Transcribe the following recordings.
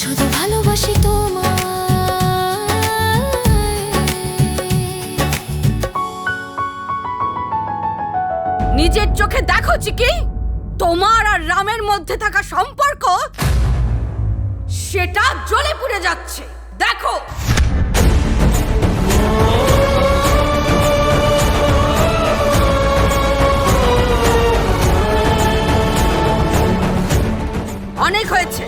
শুধু ভালোবাসি তোমায়। নিজের চোখে দেখো চিকি, তোমার আর রামের মধ্যে থাকা সম্পর্ক সেটা জ্বলে পুড়ে যাচ্ছে। দেখো অনেক হয়েছে,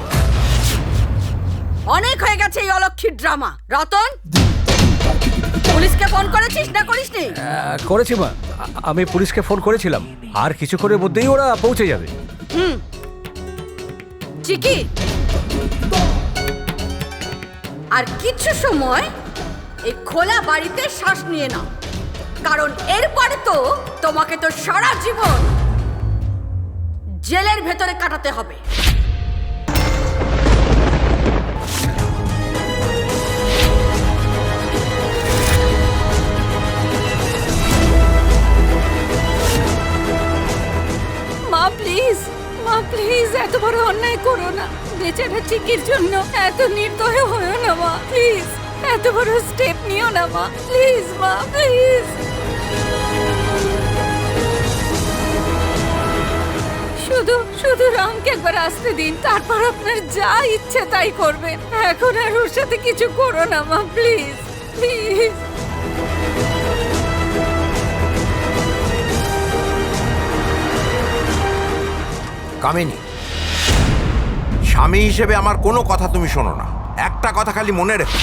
অনেক হয়ে গেছে এই অলক্ষীর ড্রামা। রতন, পুলিশকে ফোন করেছিস না করিসনি? করেছি মা, আমি পুলিশকে ফোন করেছিলাম, আর কিছুক্ষণের মধ্যেই ওরা পৌঁছে যাবে। চিকি, আর কিছু সময় এই খোলা বাড়িতে শ্বাস নিয়ে নাও, কারণ এরপরে তো তোমাকে তো সারা জীবন জেলের ভেতরে কাটাতে হবে। মা প্লিজ, মা প্লিজ, এত বড় অন্যায় করো না। বেচারা চিকির জন্য এত নির্দয় হয়েও না মা, প্লিজ। এত বড় স্টেপ নিও না মা, প্লিজ মা, প্লিজ। শুধু শুধু রামকে একবার আসতে দিন, তারপর আপনার যা ইচ্ছে তাই করবেন। এখন আর ওর সাথে কিছু করো না মা, প্লিজ প্লিজ। কামিনী, স্বামী হিসেবে আমার কোনো কথা তুমি শোনো না। একটা কথা খালি মনে রেখো,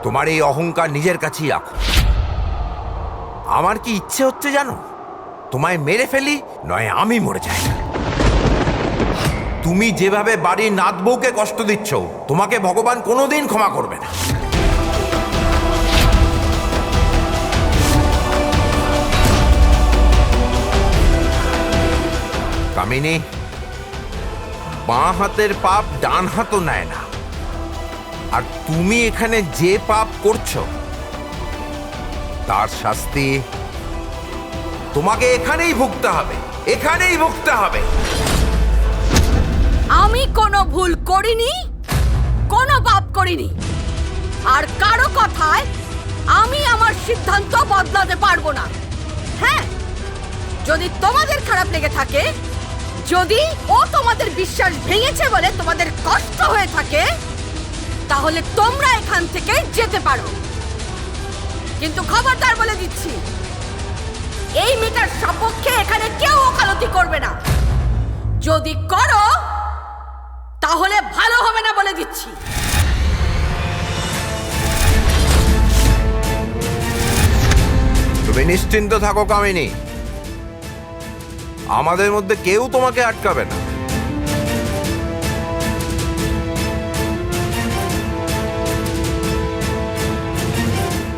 তোমার এই অহংকার নিজের কাছেই রাখো। আমার কি ইচ্ছে হচ্ছে জানো? তোমায় মেরে ফেলি, নয় আমি মরে যাই। তুমি যেভাবে বাড়ির নাত বউকে কষ্ট দিচ্ছ, তোমাকে ভগবান কোনোদিন ক্ষমা করবে না। কামিনী, বাঁ হাতের পাপ ডান হাতও নেয় না। আর তুমি এখানে যে পাপ করছো তার শাস্তি তোমাকে এখানেই ভুগতে হবে, এখানেই ভুগতে হবে। আমি কোনো ভুল করিনি, কোনো পাপ করিনি, আর কারো কথায় আমি আমার সিদ্ধান্ত বদলাতে পারবো না। হ্যাঁ, যদি তোমাদের খারাপ লেগে থাকে, যদি ও তোমাদের বিশ্বাস ভেঙেছে বলে তোমাদের কষ্ট হয়ে থাকে, তাহলে তোমরা এখান থেকে যেতে পারো। কিন্তু খবরদার বলে দিচ্ছি, এই মেয়েটার সপক্ষে এখানে কেউ ওকালতি করবে না। যদি করো তাহলে ভালো হবে না বলে দিচ্ছি। তুমি নিশ্চিন্ত থাকো কামিনী, আমাদের মধ্যে কেউ তোমাকে আটকাবে না।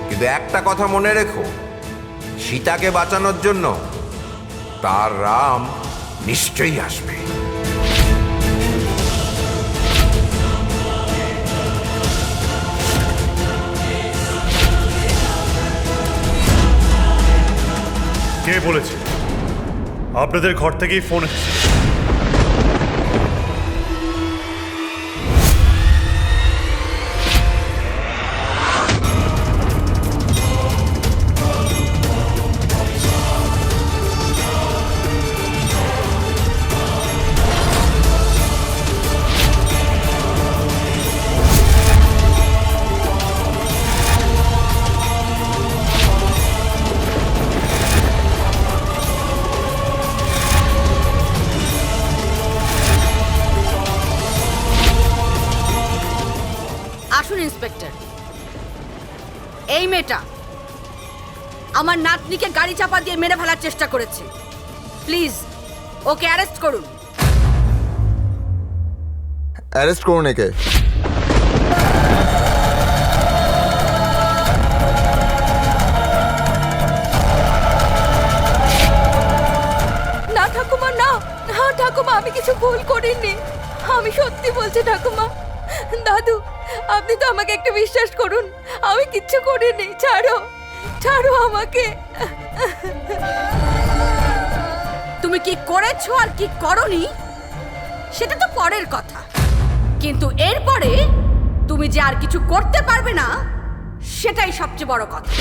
কিন্তু একটা কথা মনে রেখো, সীতাকে বাঁচানোর জন্য তার রাম নিশ্চয়ই আসবে। কে বলেছে? আপনাদের ঘর থেকেই ফোন এসেছে। আসুন ইন্সপেক্টর, এই মেয়েটা আমার নাতনিকে গাড়ি চাপা দিয়ে মেরে ফেলার চেষ্টা করেছে। প্লিজ ওকে অ্যারেস্ট করুন। অ্যারেস্ট করুন একে। না ঠাকুমা, না না ঠাকুমা, আমি কিছু ভুল করিনি। আমি সত্যি বলছি ঠাকুমা। দাদু, আপনি তো আমাকে একটু বিশ্বাস করুন, আমি কিচ্ছু করিনি। ছাড়ো, ছাড়ো আমাকে। তুমি কি করেছো আর কি করনি সেটা তো পরের কথা, কিন্তু এরপরে তুমি যে আর কিছু করতে পারবে না সেটাই সবচেয়ে বড় কথা।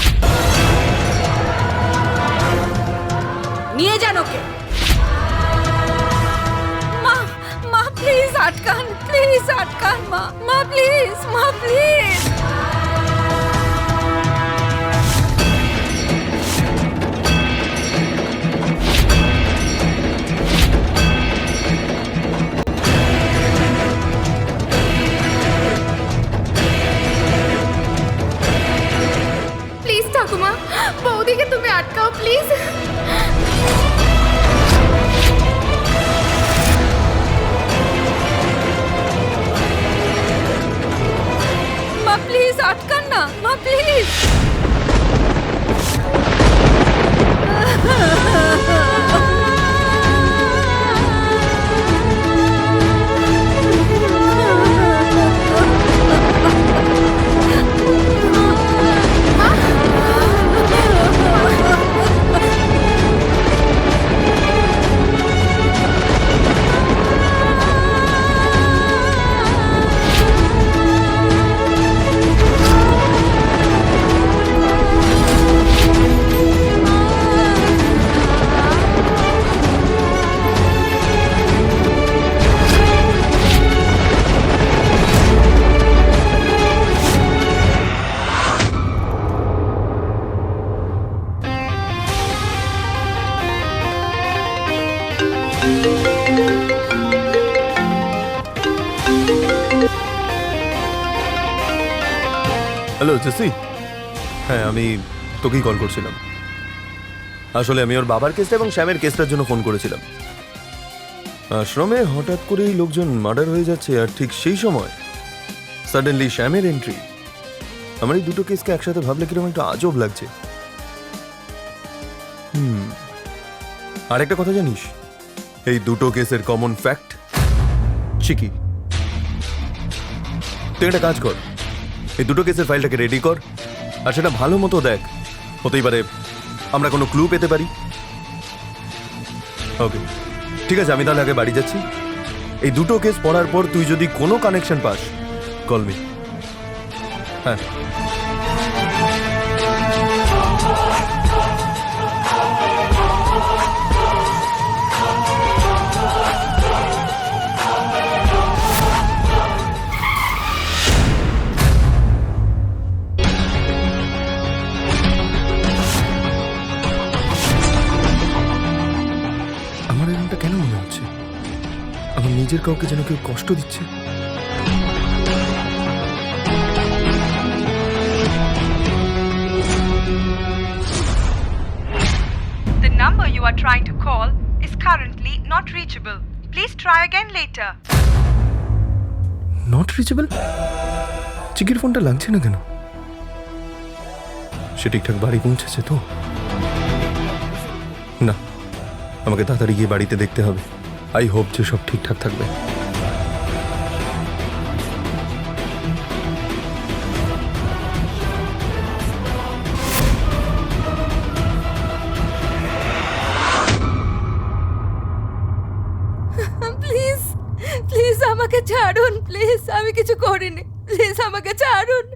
নিয়ে যান ওকে। মা মা প্লিজ আটকান, প্লিজ আটকান মা, মা প্লিজ, মা প্লিজ। প্লিজ ঠাকুমা, বৌদিকে তুমি আটকাও প্লিজ। মা প্লিজ আটকান না, মা প্লিজ। হ্যালো জেসি, হ্যাঁ আমি তোকেই কল করছিলাম। আসলে আমি ওর বাবার কেসটা এবং শ্যামের কেসটার জন্য ফোন করেছিলাম। আশ্রমে হঠাৎ করেই লোকজন মার্ডার হয়ে যাচ্ছে, আর ঠিক সেই সময় সাডেনলি শ্যামের এন্ট্রি। আমার এই দুটো কেসকে একসাথে ভাবলে কিরকম একটু আজব লাগছে। আর একটা কথা জানিস, এই দুটো কেসের কমন ফ্যাক্ট চিকি। তুই একটা কাজ কর, এই দুটো কেসের ফাইলটাকে রেডি কর, আর সেটা ভালো মতো দেখ। হতেই পারে আমরা কোনো ক্লু পেতে পারি। ওকে ঠিক আছে, আমি তাহলে আগে বাড়ি যাচ্ছি। এই দুটো কেস পড়ার পর তুই যদি কোনো কানেকশন পাস, কল মি। হ্যাঁ কেন মনে হচ্ছে আমার নিজের কাউকে যেন কেউ কষ্ট দিচ্ছে? The number you are trying to call is currently not reachable. Please try again later. Not reachable? চিকির ফোনটা লাগছে না কেন? সে ঠিকঠাক বাড়ি পৌঁছেছে তো? না, আমাকে তাড়াতাড়ি গিয়ে বাড়িতে দেখতে হবে। আই হোপ যে সব ঠিকঠাক থাকবে। প্লিজ প্লিজ আমাকে ছাড়ুন, প্লিজ আমি কিছু করিনি, প্লিজ আমাকে ছাড়ুন,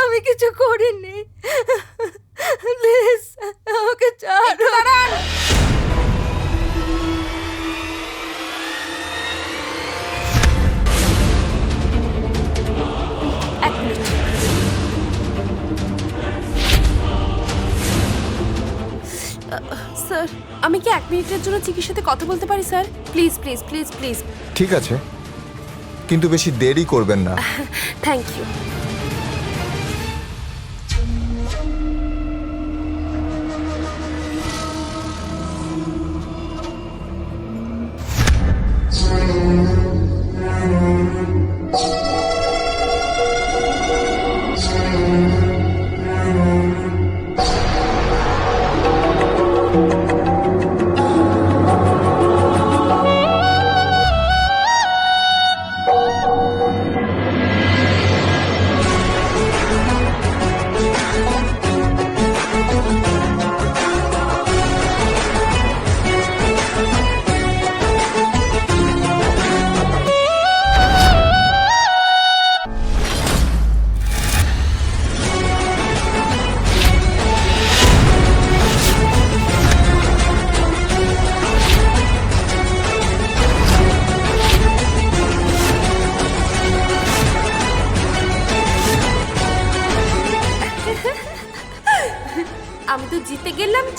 আমি কিছু করিনি, প্লিজ আমাকে ছাড়ুন। স্যার, আমি কি 1 মিনিটের জন্য চিকির সাথে কথা বলতে পারি sir? Please please please please. ঠিক আছে, কিন্তু বেশি দেরি করবেন না। Thank you.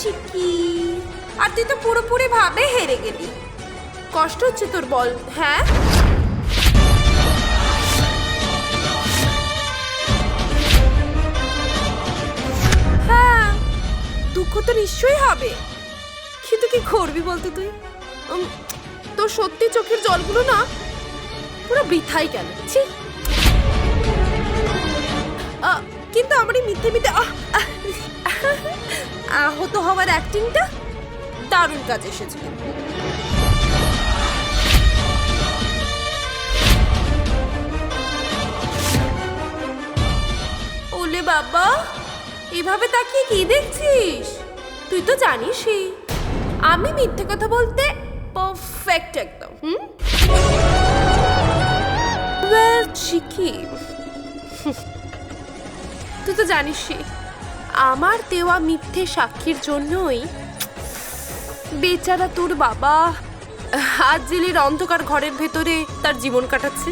চিকি। আর তুই তো পুরোপুরি ভাবে হেরে গেলি। কষ্ট হচ্ছে তোর বল, হ্যাঁ? হ্যাঁ, দুঃখ তো নিশ্চয়ই হবে, কিন্তু কি করবি বলতো তুই? তোর সত্যি চোখের জলগুলো না পুরো বৃথাই গেল। ছি। কিন্তু আমার এই মিথ্যে মিথ্যে আহত হওয়ার অ্যাক্টিংটা দারুণ কাজ এসেছে। ওলে বাবা, এভাবে তাকিয়ে কি দেখছিস? তুই তো জানিসই আমি মিথ্যে কথা বলতে পারফেক্ট একদম। চিকি, তুই তো জানিসই আমার দেওয়া মিথ্যে সাক্ষীর জন্যই বেচারা তোর বাবা হাত জেলের অন্ধকার ঘরের ভেতরে তার জীবন কাটাচ্ছে।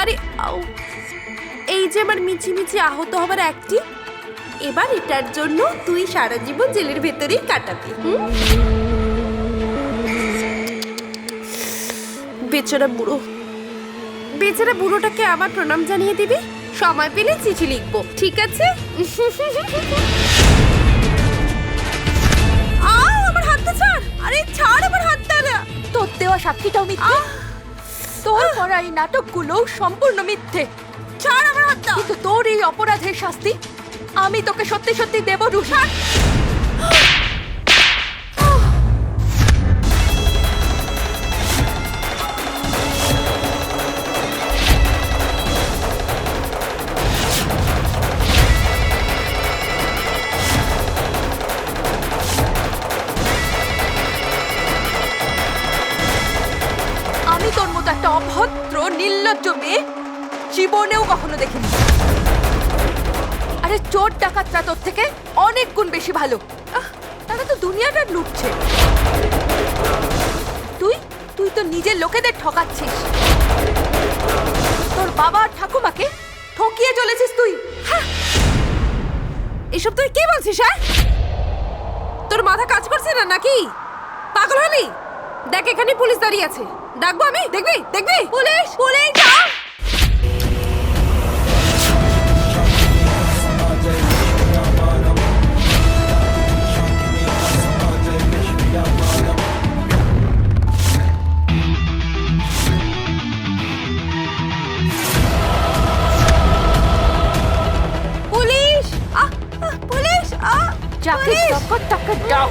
আরে এই যে আমার মিছিমিছি আহত হবার অ্যাক্টিং, এবার এটার জন্য তুই সারা জীবন জেলের ভেতরেই কাটাবি। বেচারা বুড়ো, বেচারা বুড়োটাকে আমার প্রণাম জানিয়ে দিবি। সময় পেলে চিঠি লিখবো, ঠিক আছে? আমার হাতটা ছাড়। আরে ছাড় আমার হাতটা। তোর দেওয়া সাক্ষীটাও মিথ্যে, তোর করা এই নাটকগুলো সম্পূর্ণ মিথ্যে। ছাড় আমার হাতটা। কিন্তু তোর এই অপরাধের শাস্তি আমি তোকে সত্যি সত্যি দেব রুষা। আমি তোর মতো একটা অভদ্র নির্লজ্জ মেয়ে জীবনেও কখনো দেখিনি। আরে চোর ডাকাতরা তোর থেকে অনেক গুণ বেশি ভালো। তারা তো দুনিয়াটা লুটছে, তুই তুই তো নিজের লোকেদের ঠকাচ্ছিস। তোর বাবা আর ঠাকুমাকে ঠকিয়ে চলেছিস তুই। এসব তুই কি বলছিস? হ্যাঁ, তোর মাথা কাজ করছে না নাকি? পাগল হলি? দেখ এখানে পুলিশ দাঁড়িয়ে আছে, ডাকবো আমি? দেখবি দেখবি? পুলিশ পুলিশ যাও। পুলিশ পুলিশ যাকে টাকা দাও।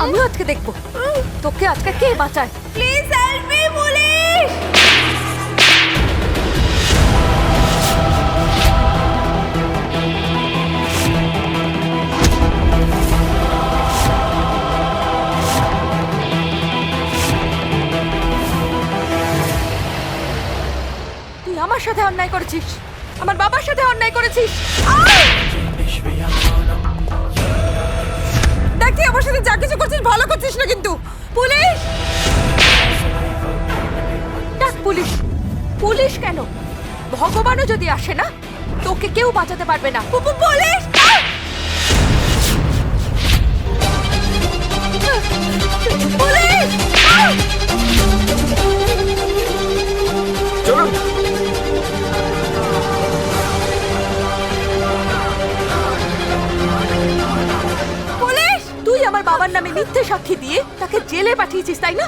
আমিও আজকে দেখবো তোকে আজকে কে বাঁচায়। Please help me police. তুই আমার সাথে অন্যায় করেছিস, আমার বাবার সাথে অন্যায় করেছিস। দেখ তুই আমার সাথে যা কিছু করছিস ভালো করছিস না কিন্তু। পুলিশ ডাক পুলিশ। পুলিশ কেন, ভগবানও যদি আসে না তোকে কেউ বাঁচাতে পারবে না। Police police. চলুন। পুলিশ, তুই আমার বাবার নামে মিথ্যে সাক্ষী দিয়ে তাকে জেলে পাঠিয়েছিস তাই না?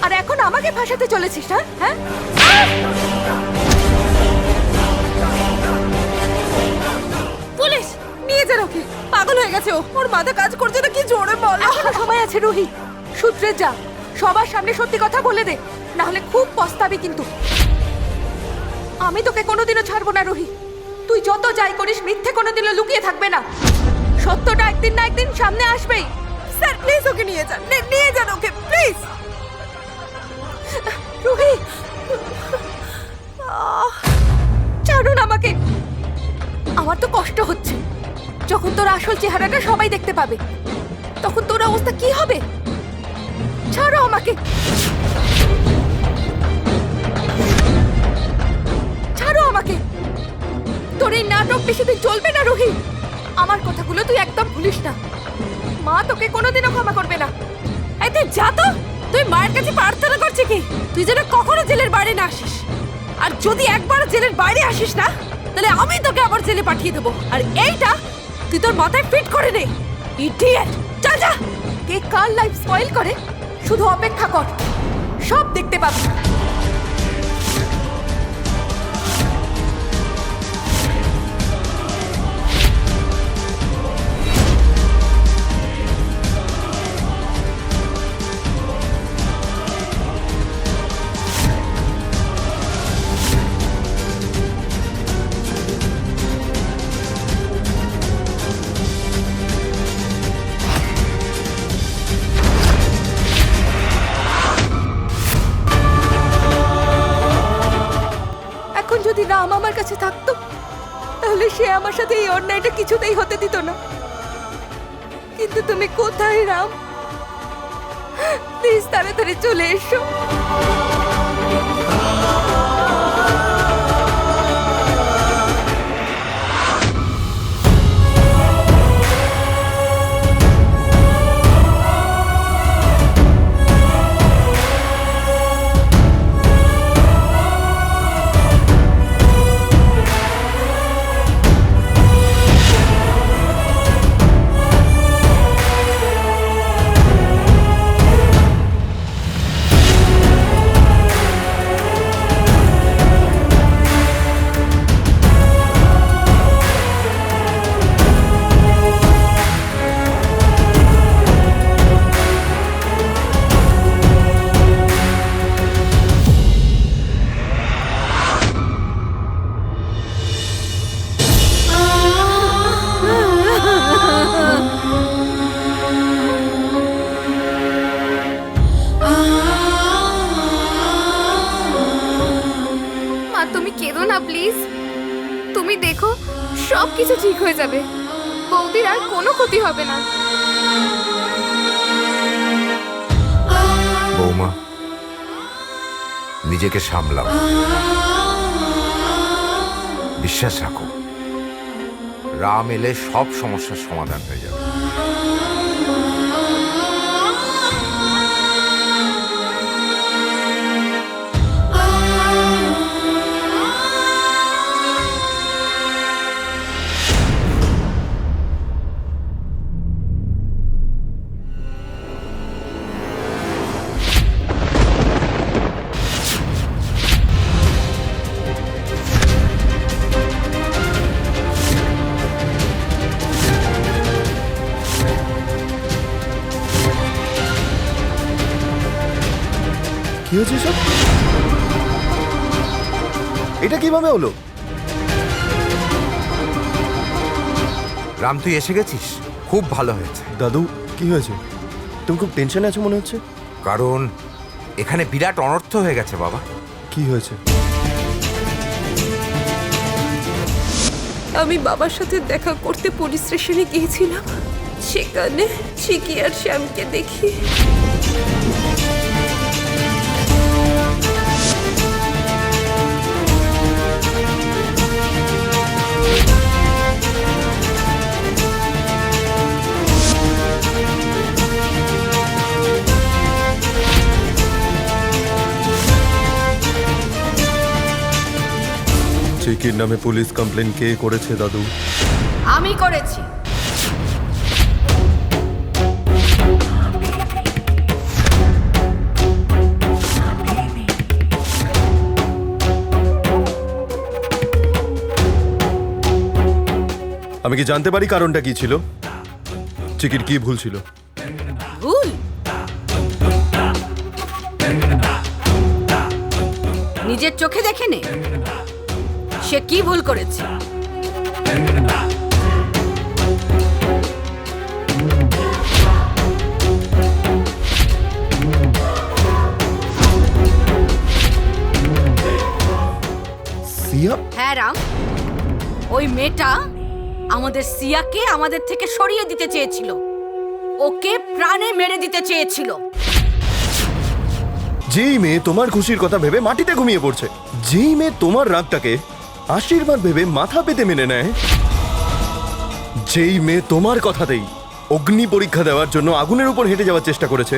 আর এখন আমাকে ফাঁসাতে চলেছিস না? হ্যাঁ, পুলিশ নিয়ে যান ওকে। পাগল হয়ে গেছে ও, ওর মাথা কাজ করছে না। কি জোরে বল। এখনো সময় আছে রুহি, সূত্রে যা, সবার সামনে সত্যি কথা বলে দে, না হলে খুব পস্তাবি কিন্তু। আমি তোকে কোনোদিনও ছাড়বো না রুহি। তুই যত যাই করিস মিথ্যে কোনোদিনও লুকিয়ে থাকবে না। সত্যটা একদিন না একদিন সামনে আসবেই। স্যার প্লিজ ওকে নিয়ে যান, নিয়ে যান ওকে প্লিজ। রুহি, ছাড়ুন আমাকে। আমার তো কষ্ট হচ্ছে। যখন তোর আসল চেহারাটা সবাই দেখতে পাবে তখন তোর অবস্থা কি হবে? ছাড়ো আমাকে, ছাড়ো আমাকে। তোর এই নাটক বেশিদিন চলবে না রোহি। আমার কথাগুলো তুই একদম ভুলিস না। মা তোকে কোনোদিনও ক্ষমা করবে না। এই তুই যা তো। তুই মায়ের কাছে প্রার্থনা করছিস কি তুই যেন কখনো জেলের বাইরে না আসিস। আর যদি একবার জেলের বাইরে আসিস না, তাহলে আমি তোকে আবার জেলে পাঠিয়ে দেবো। আর এইটা তুই তোর মাথায় ফিট করে নে, ইডিয়েট। চল যা। কে কার লাইফ স্পয়েল করে শুধু অপেক্ষা কর, সব দেখতে পাবি। এখন যদি রাম আমার কাছে থাকতো, তাহলে সে আমার সাথে এই অন্যায়টা কিছুতেই হতে দিত না। কিন্তু তুমি কোথায় রাম? প্লিজ তাড়াতাড়ি চলে এসো। তুমি কেঁদো না প্লিজ। তুমি দেখো সব কিছু ঠিক হয়ে যাবে। বৌদির আর কোনো ক্ষতি হবে না। বৌমা, নিজেকে সামলাও, বিশ্বাস রাখো, রাম এলে সব সমস্যার সমাধান হয়ে যাবে। কি হয়েছে সব? এটা কিভাবে হলো? রাম, তুই এসে গেছিস, খুব ভালো হয়েছে। দাদু, কি হয়েছে? তুমি খুব টেনশনে আছো মনে হচ্ছে। কারণ এখানে বিরাট অনর্থ হয়ে গেছে বাবা। কি হয়েছে? আমি বাবার সাথে দেখা করতে পুলিশ স্টেশনে গিয়েছিলাম। সেখানে চিকি আর শ্যামকে দেখি। চিকির নামে পুলিশ কমপ্লেন কে করেছে দাদু? আমি করেছি। আমি কি জানতে পারি কারণটা কি ছিল? চিকির কি ভুল ছিল? ভুল? নিজের চোখে দেখে নে সে কি ভুল করেছে। সিয়া? হ্যাঁ রাম, ওই মেয়েটা আমাদের সিয়াকে আমাদের থেকে সরিয়ে দিতে চেয়েছিল। ওকে প্রাণে মেরে দিতে চেয়েছিল। যেই মেয়ে তোমার খুশির কথা ভেবে মাটিতে ঘুমিয়ে পড়ছে, যেই মেয়ে তোমার রাগটাকে আশীর্বাদ ভেবে মাথা পেতে মেনে নেয়, যেই মেয়ে তোমার কথাতেই অগ্নি পরীক্ষা দেওয়ার জন্য আগুনের উপর হেঁটে যাওয়ার চেষ্টা করেছে,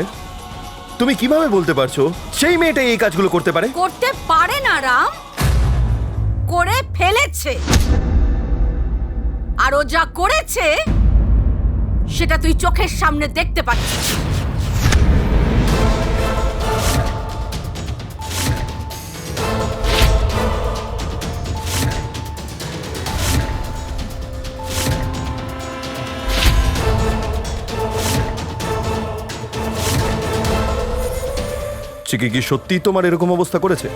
তুমি কিভাবে বলতে পারছো সেই মেয়েটাই এই কাজগুলো করতে পারে? করতে পারে না রাম, করে ফেলেছে। আর ও যা করেছে সেটা তুই চোখের সামনে দেখতে পাচ্ছিস। চিকি কি সত্যি তোমার এরকম অবস্থা করেছে?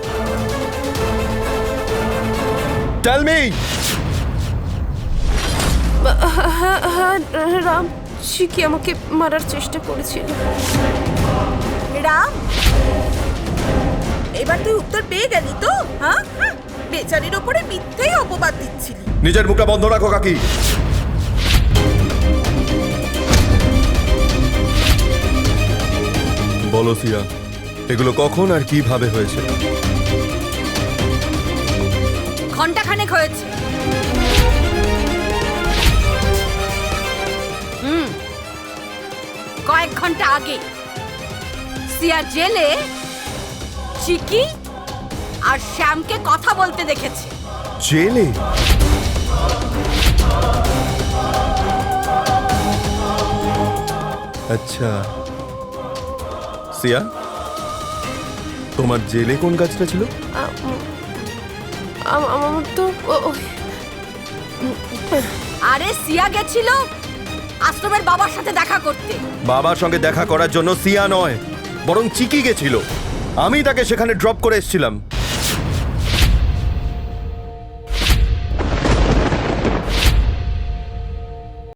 Tell me. হ্যাঁ রাম, চিকি আমাকে মারার চেষ্টা করেছিল। রাম, এবার তুই উত্তর পেয়ে গেলি তো? হ্যাঁ, বেচারির ওপরে মিথ্যেই অপবাদ দিচ্ছিলি। নিজের মুখটা বন্ধ রাখো কাকি। বলো সিয়া, এগুলো কখন আর কিভাবে হয়েছে? ঘন্টাখানেক হয়েছে। কয়েক ঘন্টা আগে সিয়া জেলে চিকি আর শ্যামকে কথা বলতে দেখেছে। জেলে? আচ্ছা সিয়া, তোমার জেলে কোন কাজটা ছিল? আমার তো আরে সিয়া গেছিল আশ্রমের বাবার সাথে দেখা করতে। বাবার সঙ্গে দেখা করার জন্য সিয়া নয়, বরং চিকি গেছিল। আমি তাকে সেখানে ড্রপ করে এসেছিলাম।